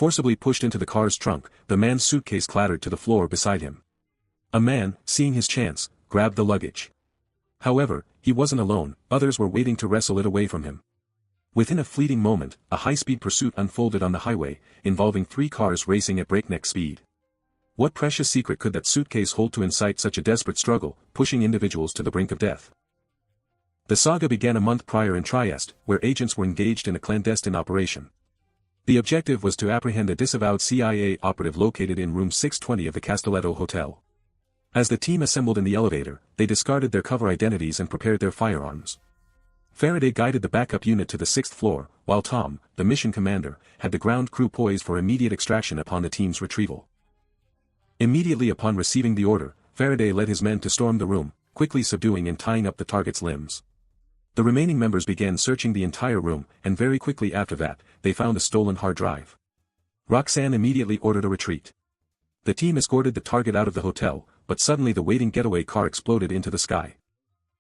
Forcibly pushed into the car's trunk, the man's suitcase clattered to the floor beside him. A man, seeing his chance, grabbed the luggage. However, he wasn't alone, others were waiting to wrestle it away from him. Within a fleeting moment, a high-speed pursuit unfolded on the highway, involving 3 cars racing at breakneck speed. What precious secret could that suitcase hold to incite such a desperate struggle, pushing individuals to the brink of death? The saga began a month prior in Trieste, where agents were engaged in a clandestine operation. The objective was to apprehend a disavowed CIA operative located in room 620 of the Castelletto Hotel. As the team assembled in the elevator, they discarded their cover identities and prepared their firearms. Faraday guided the backup unit to the 6th floor, while Tom, the mission commander, had the ground crew poised for immediate extraction upon the team's retrieval. Immediately upon receiving the order, Faraday led his men to storm the room, quickly subduing and tying up the target's limbs. The remaining members began searching the entire room, and very quickly after that, they found a stolen hard drive. Roxanne immediately ordered a retreat. The team escorted the target out of the hotel, but suddenly the waiting getaway car exploded into the sky.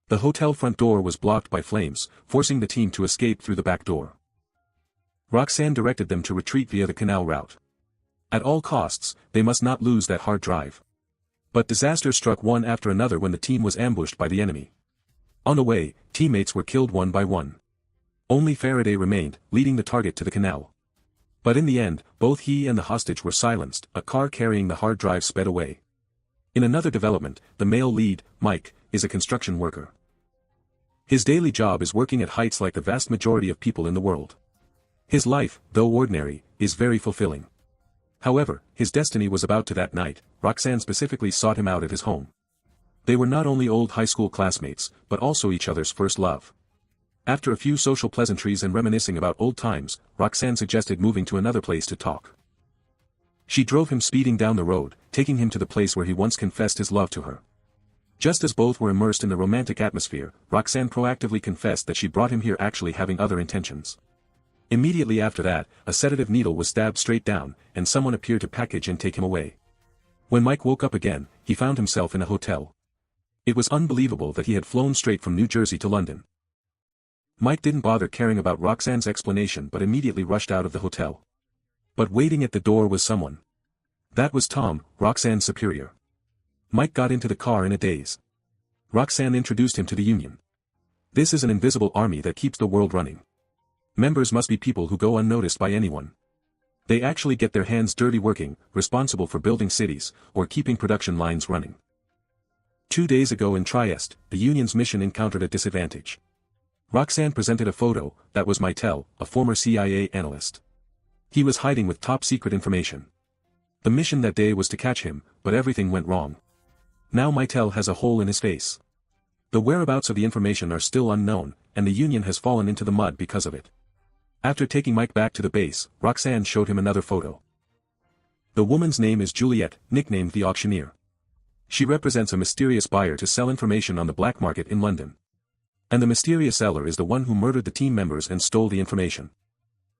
The hotel front door was blocked by flames, forcing the team to escape through the back door. Roxanne directed them to retreat via the canal route. At all costs, they must not lose that hard drive. But disasters struck one after another when the team was ambushed by the enemy. On the way, teammates were killed one by one. Only Faraday remained, leading the target to the canal. But in the end, both he and the hostage were silenced. A car carrying the hard drive sped away. In another development, the male lead, Mike, is a construction worker. His daily job is working at heights like the vast majority of people in the world. His life, though ordinary, is very fulfilling. However, his destiny was about to that night. Roxanne specifically sought him out at his home. They were not only old high school classmates, but also each other's first love. After a few social pleasantries and reminiscing about old times, Roxanne suggested moving to another place to talk. She drove him speeding down the road, taking him to the place where he once confessed his love to her. Just as both were immersed in the romantic atmosphere, Roxanne proactively confessed that she brought him here actually having other intentions. Immediately after that, a sedative needle was stabbed straight down, and someone appeared to package and take him away. When Mike woke up again, he found himself in a hotel. It was unbelievable that he had flown straight from New Jersey to London. Mike didn't bother caring about Roxanne's explanation but immediately rushed out of the hotel. But waiting at the door was someone. That was Tom, Roxanne's superior. Mike got into the car in a daze. Roxanne introduced him to the Union. This is an invisible army that keeps the world running. Members must be people who go unnoticed by anyone. They actually get their hands dirty working, responsible for building cities, or keeping production lines running. 2 days ago in Trieste, the Union's mission encountered a disadvantage. Roxanne presented a photo. That was Mitel, a former CIA analyst. He was hiding with top-secret information. The mission that day was to catch him, but everything went wrong. Now Mitel has a hole in his face. The whereabouts of the information are still unknown, and the Union has fallen into the mud because of it. After taking Mike back to the base, Roxanne showed him another photo. The woman's name is Juliet, nicknamed the Auctioneer. She represents a mysterious buyer to sell information on the black market in London. And the mysterious seller is the one who murdered the team members and stole the information.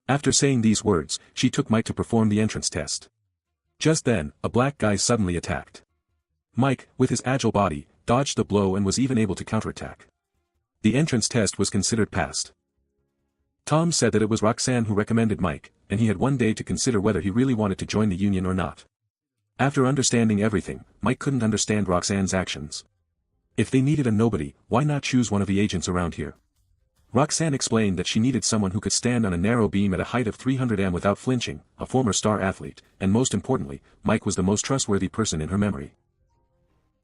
After saying these words, she took Mike to perform the entrance test. Just then, a black guy suddenly attacked. Mike, with his agile body, dodged the blow and was even able to counterattack. The entrance test was considered passed. Tom said that it was Roxanne who recommended Mike, and he had one day to consider whether he really wanted to join the Union or not. After understanding everything, Mike couldn't understand Roxanne's actions. If they needed a nobody, why not choose one of the agents around here? Roxanne explained that she needed someone who could stand on a narrow beam at a height of 300 m without flinching, a former star athlete, and most importantly, Mike was the most trustworthy person in her memory.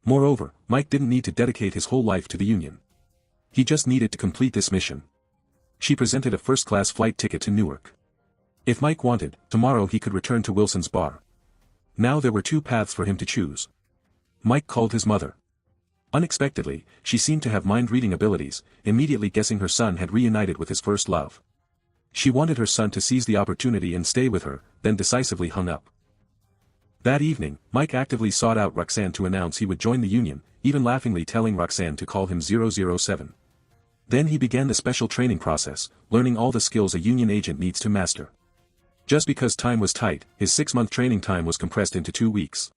Moreover, Mike didn't need to dedicate his whole life to the Union. He just needed to complete this mission. She presented a first-class flight ticket to Newark. If Mike wanted, tomorrow he could return to Wilson's bar. Now there were 2 paths for him to choose. Mike called his mother. Unexpectedly, she seemed to have mind-reading abilities, immediately guessing her son had reunited with his first love. She wanted her son to seize the opportunity and stay with her, then decisively hung up. That evening, Mike actively sought out Roxanne to announce he would join the Union, even laughingly telling Roxanne to call him 007. Then he began the special training process, learning all the skills a Union agent needs to master. Just because time was tight, his 6-month training time was compressed into 2 weeks.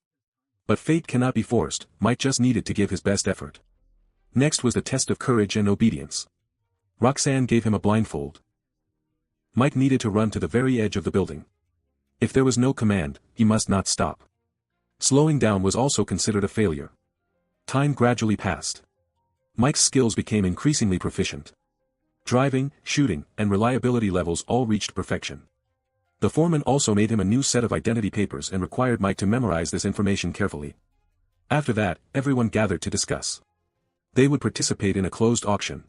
But fate cannot be forced, Mike just needed to give his best effort. Next was the test of courage and obedience. Roxanne gave him a blindfold. Mike needed to run to the very edge of the building. If there was no command, he must not stop. Slowing down was also considered a failure. Time gradually passed. Mike's skills became increasingly proficient. Driving, shooting, and reliability levels all reached perfection. The foreman also made him a new set of identity papers and required Mike to memorize this information carefully. After that, everyone gathered to discuss. They would participate in a closed auction.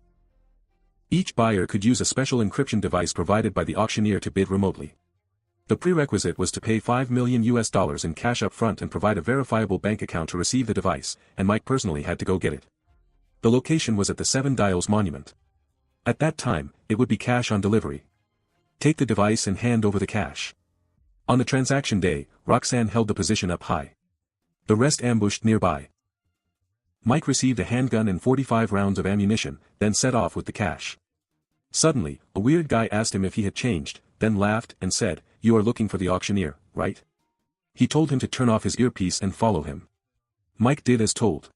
Each buyer could use a special encryption device provided by the auctioneer to bid remotely. The prerequisite was to pay $5 million in cash up front and provide a verifiable bank account to receive the device, and Mike personally had to go get it. The location was at the Seven Dials Monument. At that time, it would be cash on delivery. Take the device and hand over the cash. On the transaction day, Roxanne held the position up high. The rest ambushed nearby. Mike received a handgun and 45 rounds of ammunition, then set off with the cash. Suddenly, a weird guy asked him if he had changed, then laughed and said, "You are looking for the auctioneer, right?" He told him to turn off his earpiece and follow him. Mike did as told.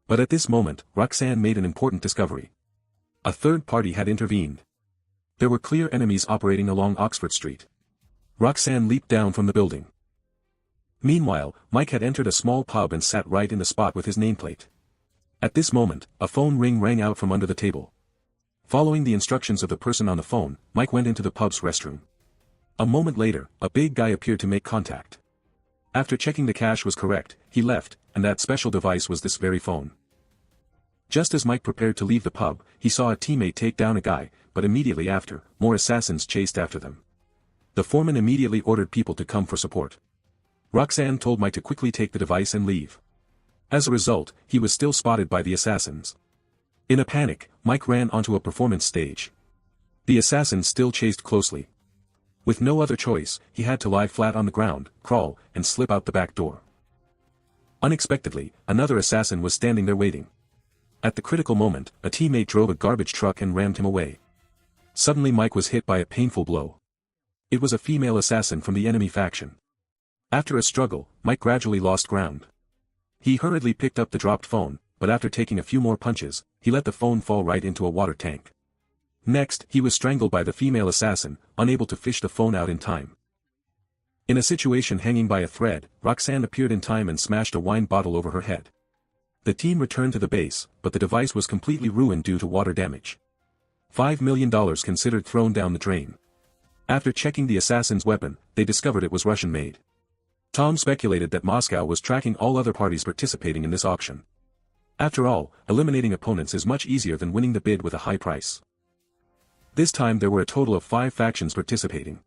But at this moment, Roxanne made an important discovery. A third party had intervened. There were clear enemies operating along Oxford Street. Roxanne leaped down from the building. Meanwhile, Mike had entered a small pub and sat right in the spot with his nameplate. At this moment, a phone ring rang out from under the table. Following the instructions of the person on the phone, Mike went into the pub's restroom. A moment later, a big guy appeared to make contact. After checking the cash was correct, he left, and that special device was this very phone. Just as Mike prepared to leave the pub, he saw a teammate take down a guy, but immediately after, more assassins chased after them. The foreman immediately ordered people to come for support. Roxanne told Mike to quickly take the device and leave. As a result, he was still spotted by the assassins. In a panic, Mike ran onto a performance stage. The assassins still chased closely. With no other choice, he had to lie flat on the ground, crawl, and slip out the back door. Unexpectedly, another assassin was standing there waiting. At the critical moment, a teammate drove a garbage truck and rammed him away. Suddenly Mike was hit by a painful blow. It was a female assassin from the enemy faction. After a struggle, Mike gradually lost ground. He hurriedly picked up the dropped phone, but after taking a few more punches, he let the phone fall right into a water tank. Next, he was strangled by the female assassin, unable to fish the phone out in time. In a situation hanging by a thread, Roxanne appeared in time and smashed a wine bottle over her head. The team returned to the base, but the device was completely ruined due to water damage. $5 million considered thrown down the drain. After checking the assassin's weapon, they discovered it was Russian-made. Tom speculated that Moscow was tracking all other parties participating in this auction. After all, eliminating opponents is much easier than winning the bid with a high price. This time there were a total of 5 factions participating.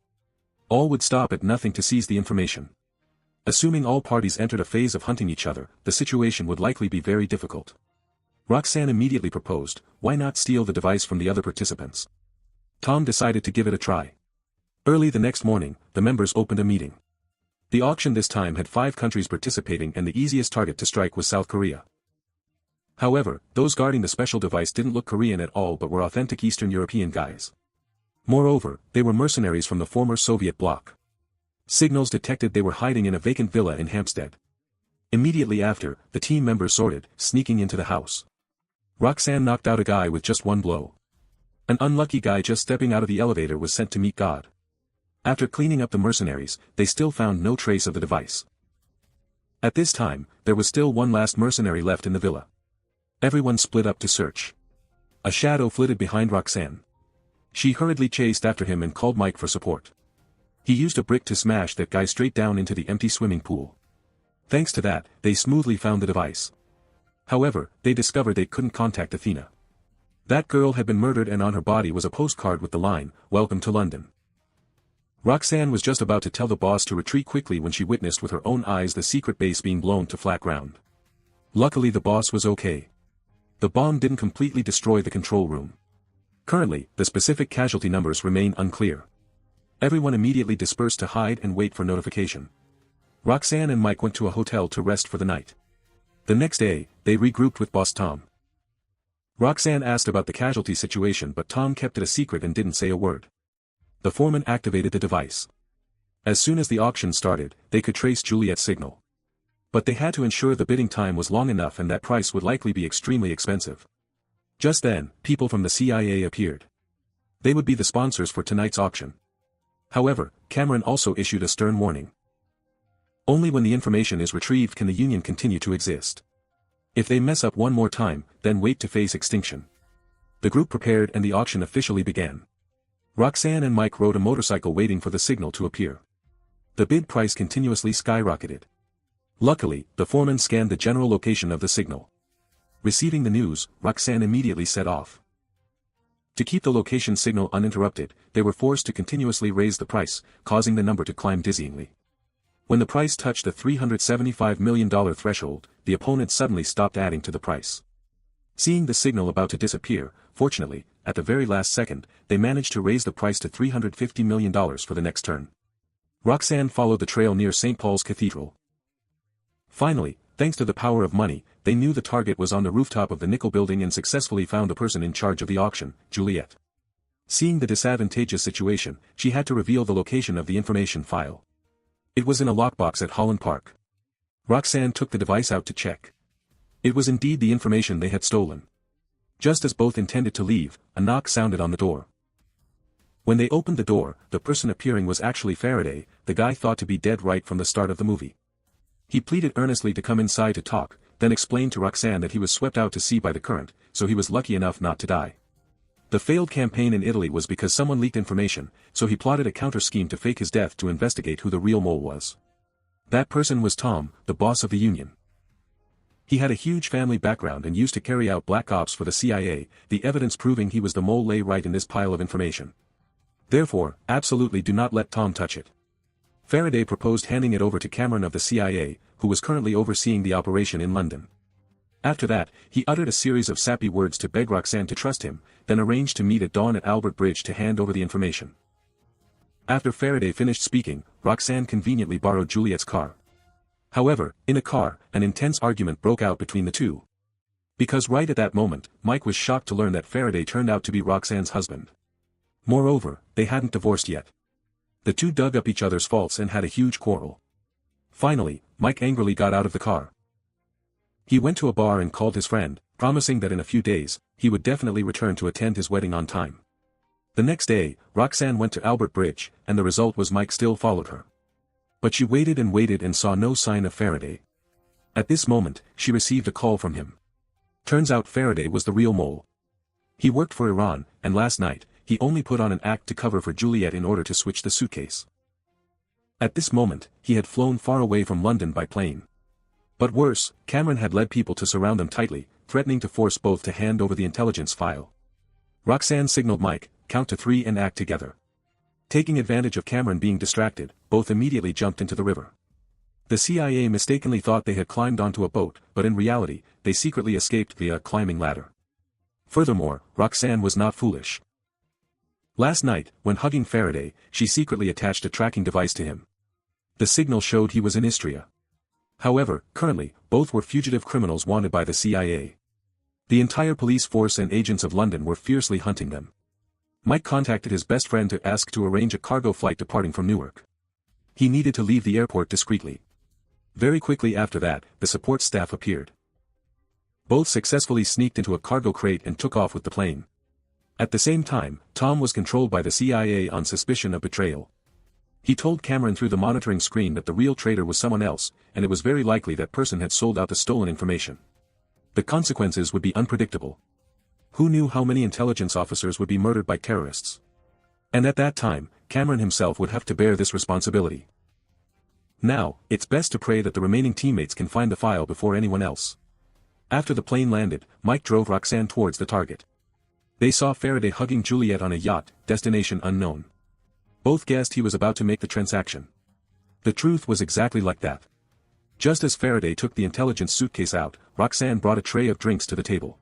All would stop at nothing to seize the information. Assuming all parties entered a phase of hunting each other, the situation would likely be very difficult. Roxanne immediately proposed, why not steal the device from the other participants? Tom decided to give it a try. Early the next morning, the members opened a meeting. The auction this time had 5 countries participating and the easiest target to strike was South Korea. However, those guarding the special device didn't look Korean at all but were authentic Eastern European guys. Moreover, they were mercenaries from the former Soviet bloc. Signals detected they were hiding in a vacant villa in Hampstead. Immediately after, the team members sorted, sneaking into the house. Roxanne knocked out a guy with just one blow. An unlucky guy just stepping out of the elevator was sent to meet God. After cleaning up the mercenaries, they still found no trace of the device. At this time, there was still one last mercenary left in the villa. Everyone split up to search. A shadow flitted behind Roxanne. She hurriedly chased after him and called Mike for support. He used a brick to smash that guy straight down into the empty swimming pool. Thanks to that, they smoothly found the device. However, they discovered they couldn't contact Athena. That girl had been murdered and on her body was a postcard with the line, "Welcome to London." Roxanne was just about to tell the boss to retreat quickly when she witnessed with her own eyes the secret base being blown to flat ground. Luckily the boss was okay. The bomb didn't completely destroy the control room. Currently, the specific casualty numbers remain unclear. Everyone immediately dispersed to hide and wait for notification. Roxanne and Mike went to a hotel to rest for the night. The next day, they regrouped with boss Tom. Roxanne asked about the casualty situation but Tom kept it a secret and didn't say a word. The foreman activated the device. As soon as the auction started, they could trace Juliet's signal. But they had to ensure the bidding time was long enough and that price would likely be extremely expensive. Just then, people from the CIA appeared. They would be the sponsors for tonight's auction. However, Cameron also issued a stern warning. Only when the information is retrieved can the Union continue to exist. If they mess up one more time, then wait to face extinction. The group prepared and the auction officially began. Roxanne and Mike rode a motorcycle waiting for the signal to appear. The bid price continuously skyrocketed. Luckily, the foreman scanned the general location of the signal. Receiving the news, Roxanne immediately set off. To keep the location signal uninterrupted, they were forced to continuously raise the price, causing the number to climb dizzyingly. When the price touched the $375 million threshold, the opponents suddenly stopped adding to the price. Seeing the signal about to disappear, fortunately, at the very last second, they managed to raise the price to $350 million for the next turn. Roxanne followed the trail near St. Paul's Cathedral. Finally, thanks to the power of money, they knew the target was on the rooftop of the Nickel building and successfully found the person in charge of the auction, Juliet. Seeing the disadvantageous situation, she had to reveal the location of the information file. It was in a lockbox at Holland Park. Roxanne took the device out to check. It was indeed the information they had stolen. Just as both intended to leave, a knock sounded on the door. When they opened the door, the person appearing was actually Faraday, the guy thought to be dead right from the start of the movie. He pleaded earnestly to come inside to talk, then explained to Roxanne that he was swept out to sea by the current, so he was lucky enough not to die. The failed campaign in Italy was because someone leaked information, so he plotted a counter-scheme to fake his death to investigate who the real mole was. That person was Tom, the boss of the Union. He had a huge family background and used to carry out black ops for the CIA, the evidence proving he was the mole lay right in this pile of information. Therefore, absolutely do not let Tom touch it. Faraday proposed handing it over to Cameron of the CIA, who was currently overseeing the operation in London. After that, he uttered a series of sappy words to beg Roxanne to trust him, then arranged to meet at dawn at Albert Bridge to hand over the information. After Faraday finished speaking, Roxanne conveniently borrowed Juliet's car. However, in a car, an intense argument broke out between the two. Because right at that moment, Mike was shocked to learn that Faraday turned out to be Roxanne's husband. Moreover, they hadn't divorced yet. The two dug up each other's faults and had a huge quarrel. Finally, Mike angrily got out of the car. He went to a bar and called his friend, promising that in a few days, he would definitely return to attend his wedding on time. The next day, Roxanne went to Albert Bridge, and the result was Mike still followed her. But she waited and saw no sign of Faraday. At this moment, she received a call from him. Turns out Faraday was the real mole. He worked for Iran, and last night, he only put on an act to cover for Juliet in order to switch the suitcase. At this moment, he had flown far away from London by plane. But worse, Cameron had led people to surround them tightly, threatening to force both to hand over the intelligence file. Roxanne signaled Mike, count to 3 and act together. Taking advantage of Cameron being distracted, both immediately jumped into the river. The CIA mistakenly thought they had climbed onto a boat, but in reality, they secretly escaped via a climbing ladder. Furthermore, Roxanne was not foolish. Last night, when hugging Faraday, she secretly attached a tracking device to him. The signal showed he was in Istria. However, currently, both were fugitive criminals wanted by the CIA. The entire police force and agents of London were fiercely hunting them. Mike contacted his best friend to ask to arrange a cargo flight departing from Newark. He needed to leave the airport discreetly. Very quickly after that, the support staff appeared. Both successfully sneaked into a cargo crate and took off with the plane. At the same time, Tom was controlled by the CIA on suspicion of betrayal. He told Cameron through the monitoring screen that the real traitor was someone else, and it was very likely that person had sold out the stolen information. The consequences would be unpredictable. Who knew how many intelligence officers would be murdered by terrorists? And at that time, Cameron himself would have to bear this responsibility. Now, it's best to pray that the remaining teammates can find the file before anyone else. After the plane landed, Mike drove Roxanne towards the target. They saw Faraday hugging Juliet on a yacht, destination unknown. Both guessed he was about to make the transaction. The truth was exactly like that. Just as Faraday took the intelligence suitcase out, Roxanne brought a tray of drinks to the table.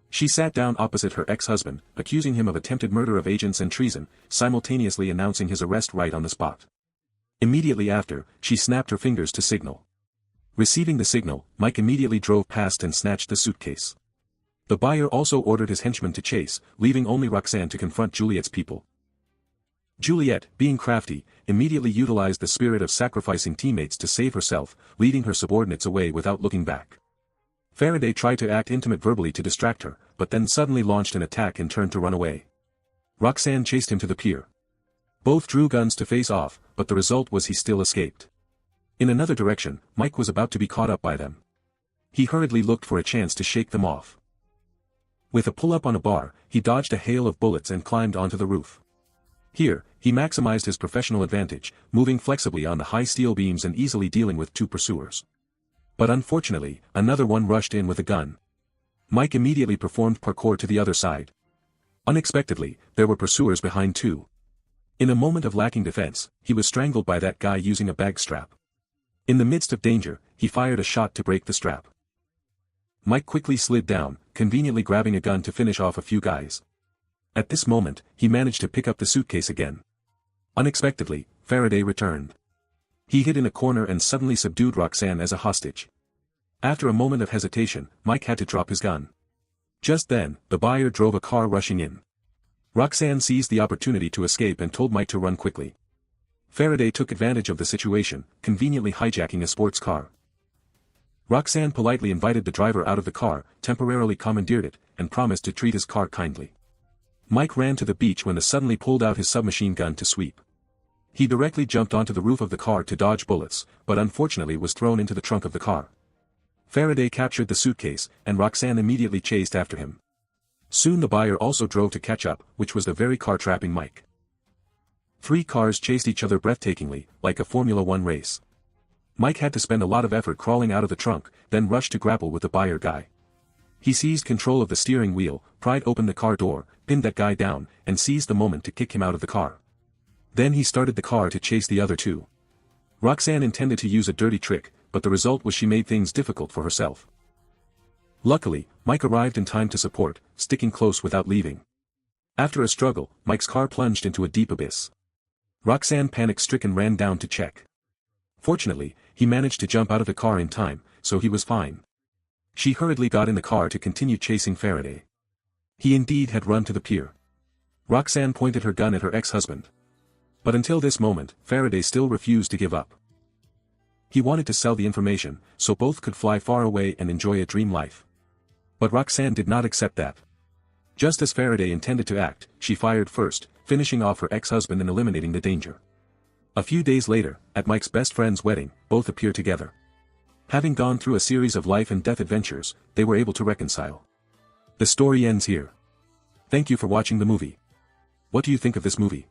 She sat down opposite her ex-husband, accusing him of attempted murder of agents and treason, simultaneously announcing his arrest right on the spot. Immediately after, she snapped her fingers to signal. Receiving the signal, Mike immediately drove past and snatched the suitcase. The buyer also ordered his henchmen to chase, leaving only Roxanne to confront Juliet's people. Juliet, being crafty, immediately utilized the spirit of sacrificing teammates to save herself, leading her subordinates away without looking back. Faraday tried to act intimate verbally to distract her, but then suddenly launched an attack and turned to run away. Roxanne chased him to the pier. Both drew guns to face off, but the result was he still escaped. In another direction, Mike was about to be caught up by them. He hurriedly looked for a chance to shake them off. With a pull-up on a bar, he dodged a hail of bullets and climbed onto the roof. Here, he maximized his professional advantage, moving flexibly on the high steel beams and easily dealing with two pursuers. But unfortunately, another one rushed in with a gun. Mike immediately performed parkour to the other side. Unexpectedly, there were pursuers behind too. In a moment of lacking defense, he was strangled by that guy using a bag strap. In the midst of danger, he fired a shot to break the strap. Mike quickly slid down, conveniently grabbing a gun to finish off a few guys. At this moment, he managed to pick up the suitcase again. Unexpectedly, Faraday returned. He hid in a corner and suddenly subdued Roxanne as a hostage. After a moment of hesitation, Mike had to drop his gun. Just then, the buyer drove a car rushing in. Roxanne seized the opportunity to escape and told Mike to run quickly. Faraday took advantage of the situation, conveniently hijacking a sports car. Roxanne politely invited the driver out of the car, temporarily commandeered it, and promised to treat his car kindly. Mike ran to the beach when the suddenly pulled out his submachine gun to sweep. He directly jumped onto the roof of the car to dodge bullets, but unfortunately was thrown into the trunk of the car. Faraday captured the suitcase, and Roxanne immediately chased after him. Soon the buyer also drove to catch up, which was the very car trapping Mike. 3 cars chased each other breathtakingly, like a Formula One race. Mike had to spend a lot of effort crawling out of the trunk, then rushed to grapple with the buyer guy. He seized control of the steering wheel, pried open the car door, pinned that guy down, and seized the moment to kick him out of the car. Then he started the car to chase the other 2. Roxanne intended to use a dirty trick, but the result was she made things difficult for herself. Luckily, Mike arrived in time to support, sticking close without leaving. After a struggle, Mike's car plunged into a deep abyss. Roxanne panic-stricken ran down to check. Fortunately, he managed to jump out of the car in time, so he was fine. She hurriedly got in the car to continue chasing Faraday. He indeed had run to the pier. Roxanne pointed her gun at her ex-husband. But until this moment, Faraday still refused to give up. He wanted to sell the information, so both could fly far away and enjoy a dream life. But Roxanne did not accept that. Just as Faraday intended to act, she fired first, finishing off her ex-husband and eliminating the danger. A few days later, at Mike's best friend's wedding, both appear together. Having gone through a series of life and death adventures, they were able to reconcile. The story ends here. Thank you for watching the movie. What do you think of this movie?